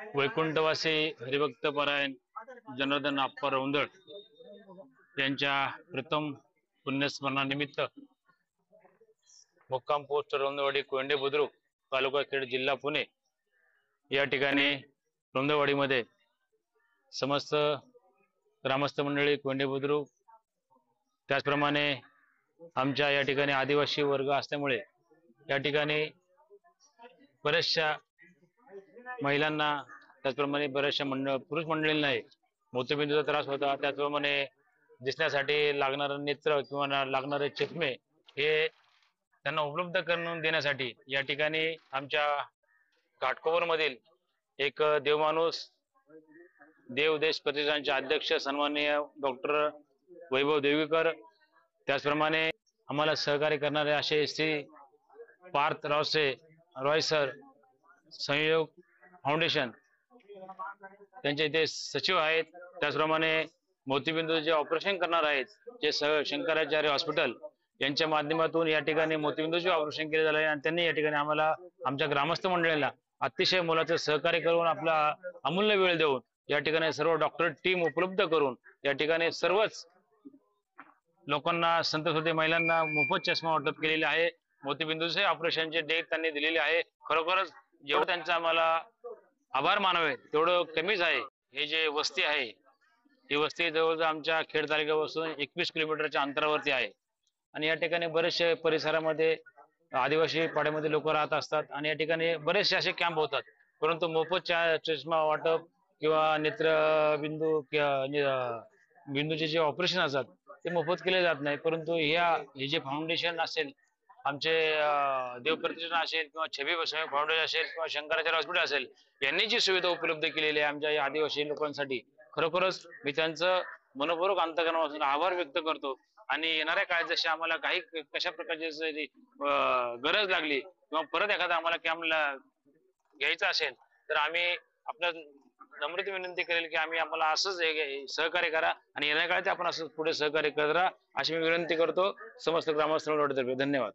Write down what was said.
वैकुंठवासी हरिभक्त परायण जनार्दन आप्पा रौंदळ यांच्या प्रथम पुण्यस्मरणानिमित्त मुक्काम पोस्ट रौंदवाडी कोंडे बुद्रुक तालुका खेड जिल्हा पुणे या ठिकाणी रौंदवाडीमध्ये समस्त ग्रामस्थ मंडळी कोंडे बुद्रुक त्याचप्रमाणे आमच्या या ठिकाणी आदिवासी वर्ग असल्यामुळे या ठिकाणी बऱ्याचशा महिलांना त्याचप्रमाणे बऱ्याचशा पुरुष मंडळींनाही मोतीबिंदूचा त्रास होता। त्याचप्रमाणे दिसण्यासाठी लागणारे नेत्र किंवा लागणारे चष्मे हे त्यांना उपलब्ध करून देण्यासाठी या ठिकाणी आमच्या घाटकोपर मधील एक देवमाणूस देवदेश प्रतिष्ठानचे अध्यक्ष सन्माननीय डॉक्टर वैभव देवीकर, त्याचप्रमाणे आम्हाला सहकार्य करणारे असे श्री पार्थ रावसे रॉय सर संयोग फाउंडेशन त्यांचे इथे सचिव आहेत। त्याचप्रमाणे मोतीबिंदूचे ऑपरेशन करणार आहेत जे शंकराचार्य हॉस्पिटल यांच्या माध्यमातून या ठिकाणी मोतीबिंदूचे ऑपरेशन केले झाले आणि त्यांनी या ठिकाणी आम्हाला आमच्या ग्रामस्थ मंडळीला अतिशय मोलाचे सहकार्य करून आपला अमूल्य वेळ देऊन या ठिकाणी सर्व डॉक्टर टीम उपलब्ध करून या ठिकाणी सर्वच लोकांना संतसुदी महिलांना मोफत चष्मा वाटप केलेले आहे। मोतीबिंदूचे ऑपरेशनचे डेट त्यांनी दिलेले आहे। खरोखरच जेवढं त्यांचा आम्हाला आभार मानावे तेवढं कमीच आहे। हे जे वस्ती आहे ही वस्ती जवळजवळ आमच्या खेड तालुक्यापासून 21 किलोमीटरच्या अंतरावरती आहे आणि या ठिकाणी बरेचसे परिसरामध्ये आदिवासी पाड्यामध्ये लोक राहत असतात आणि या ठिकाणी बरेचसे असे कॅम्प होतात, परंतु मोफत चष्मा वाटप किंवा नेत्रबिंदू किंवा बिंदूचे जे ऑपरेशन असतात ते मोफत केले जात नाही। परंतु हे जे फाउंडेशन असेल आमचे देवप्रतिष्ठान असेल किंवा छबी फाउंडेशन असेल किंवा शंकराचार्य हॉस्पिटल असेल यांनी जी सुविधा उपलब्ध केलेली आहे आमच्या या आदिवासी लोकांसाठी खरोखरच मी त्यांचं मनपूर्वक अंतःकरणापासून आभार व्यक्त करतो। आणि येणाऱ्या काळात जशी आम्हाला काही कशा प्रकारची गरज लागली किंवा परत एखादा आम्हाला कॅम्पला घ्यायचा असेल तर आम्ही आपल्या नम्र विनंती करेल की आम्हाला असंच सहकार्य करा आणि येणाऱ्या काळात आपण असं पुढे सहकार्य करा अशी मी विनंती करतो समस्त ग्रामस्थांना। धन्यवाद।